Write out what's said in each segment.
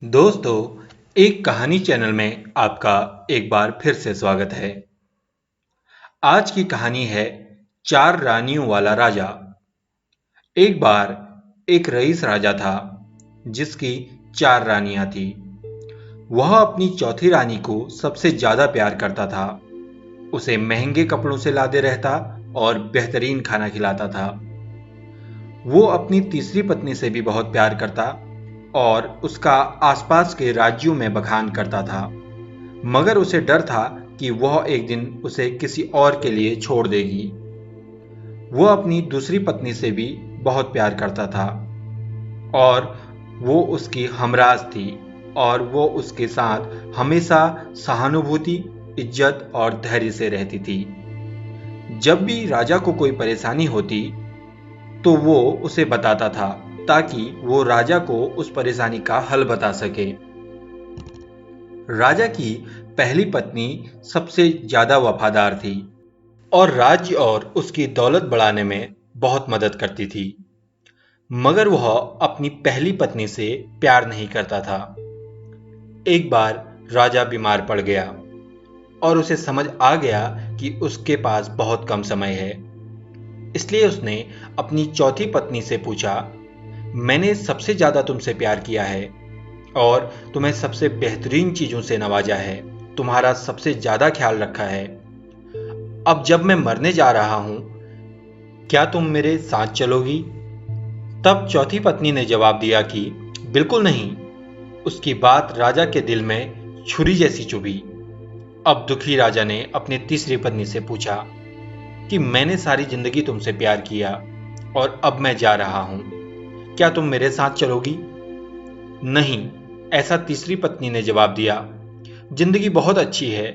दोस्तों, एक कहानी चैनल में आपका एक बार फिर से स्वागत है। आज की कहानी है चार रानियों वाला राजा। एक बार एक रईस राजा था जिसकी चार रानियां थी। वह अपनी चौथी रानी को सबसे ज्यादा प्यार करता था। उसे महंगे कपड़ों से लादे रहता और बेहतरीन खाना खिलाता था। वो अपनी तीसरी पत्नी से भी बहुत प्यार करता और उसका आसपास के राज्यों में बखान करता था, मगर उसे डर था कि वह एक दिन उसे किसी और के लिए छोड़ देगी। वो अपनी दूसरी पत्नी से भी बहुत प्यार करता था और वो उसकी हमराज थी और वो उसके साथ हमेशा सहानुभूति, इज्जत और धैर्य से रहती थी। जब भी राजा को कोई परेशानी होती तो वो उसे बताता था ताकि वो राजा को उस परेशानी का हल बता सके। राजा की पहली पत्नी सबसे ज्यादा वफादार थी और राज्य और उसकी दौलत बढ़ाने में बहुत मदद करती थी, मगर वह अपनी पहली पत्नी से प्यार नहीं करता था। एक बार राजा बीमार पड़ गया और उसे समझ आ गया कि उसके पास बहुत कम समय है। इसलिए उसने अपनी चौथी पत्नी से पूछा, मैंने सबसे ज्यादा तुमसे प्यार किया है और तुम्हें सबसे बेहतरीन चीजों से नवाजा है, तुम्हारा सबसे ज्यादा ख्याल रखा है। अब जब मैं मरने जा रहा हूं, क्या तुम मेरे साथ चलोगी? तब चौथी पत्नी ने जवाब दिया कि बिल्कुल नहीं। उसकी बात राजा के दिल में छुरी जैसी चुभी। अब दुखी राजा ने अपनी तीसरी पत्नी से पूछा कि मैंने सारी जिंदगी तुमसे प्यार किया और अब मैं जा रहा हूं, क्या तुम मेरे साथ चलोगी? नहीं, ऐसा तीसरी पत्नी ने जवाब दिया। जिंदगी बहुत अच्छी है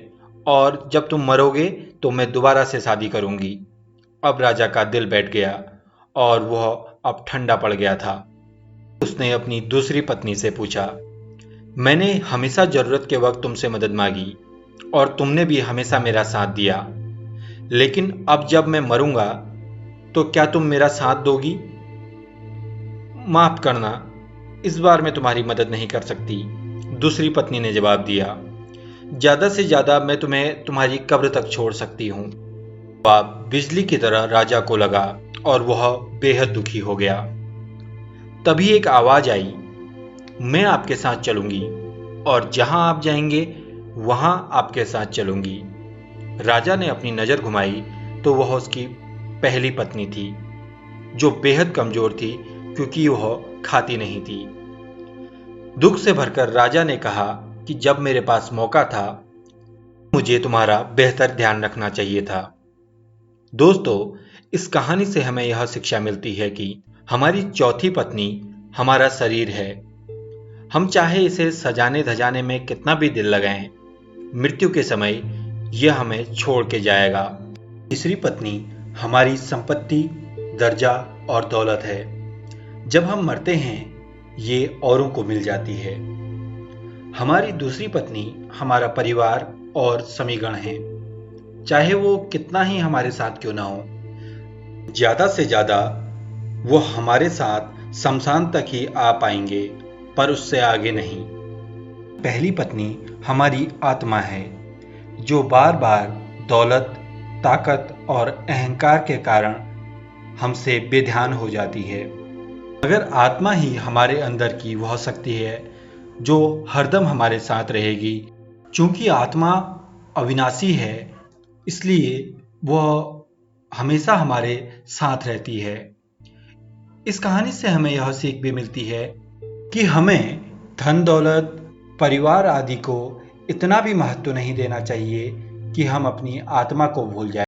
और जब तुम मरोगे तो मैं दोबारा से शादी करूंगी। अब राजा का दिल बैठ गया और वह अब ठंडा पड़ गया था। उसने अपनी दूसरी पत्नी से पूछा, मैंने हमेशा जरूरत के वक्त तुमसे मदद मांगी और तुमने भी हमेशा मेरा साथ दिया, लेकिन अब जब मैं मरूंगा तो क्या तुम मेरा साथ दोगी? माफ करना, इस बार मैं तुम्हारी मदद नहीं कर सकती, दूसरी पत्नी ने जवाब दिया। ज्यादा से ज्यादा मैं तुम्हें तुम्हारी कब्र तक छोड़ सकती हूँ। जवाब बिजली की तरह राजा को लगा और वह बेहद दुखी हो गया। तभी एक आवाज आई, मैं आपके साथ चलूंगी और जहां आप जाएंगे वहां आपके साथ चलूंगी। राजा ने अपनी नजर घुमाई तो वह उसकी पहली पत्नी थी, जो बेहद कमजोर थी क्योंकि वह खाती नहीं थी। दुख से भरकर राजा ने कहा कि जब मेरे पास मौका था, मुझे तुम्हारा बेहतर ध्यान रखना चाहिए था। दोस्तों, इस कहानी से हमें यह शिक्षा मिलती है कि हमारी चौथी पत्नी हमारा शरीर है। हम चाहे इसे सजाने धजाने में कितना भी दिल लगाएं, मृत्यु के समय यह हमें छोड़ के जाएगा। तीसरी पत्नी हमारी संपत्ति, दर्जा और दौलत है। जब हम मरते हैं, ये औरों को मिल जाती है। हमारी दूसरी पत्नी हमारा परिवार और समीगण है, चाहे वो कितना ही हमारे साथ क्यों ना हो। ज्यादा से ज्यादा वो हमारे साथ शमशान तक ही आ पाएंगे, पर उससे आगे नहीं। पहली पत्नी हमारी आत्मा है, जो बार बार दौलत, ताकत और अहंकार के कारण हमसे बेध्यान हो जाती है। अगर आत्मा ही हमारे अंदर की वह शक्ति है जो हरदम हमारे साथ रहेगी। चूंकि आत्मा अविनाशी है, इसलिए वह हमेशा हमारे साथ रहती है। इस कहानी से हमें यह सीख भी मिलती है कि हमें धन दौलत, परिवार आदि को इतना भी महत्व नहीं देना चाहिए कि हम अपनी आत्मा को भूल जाएं।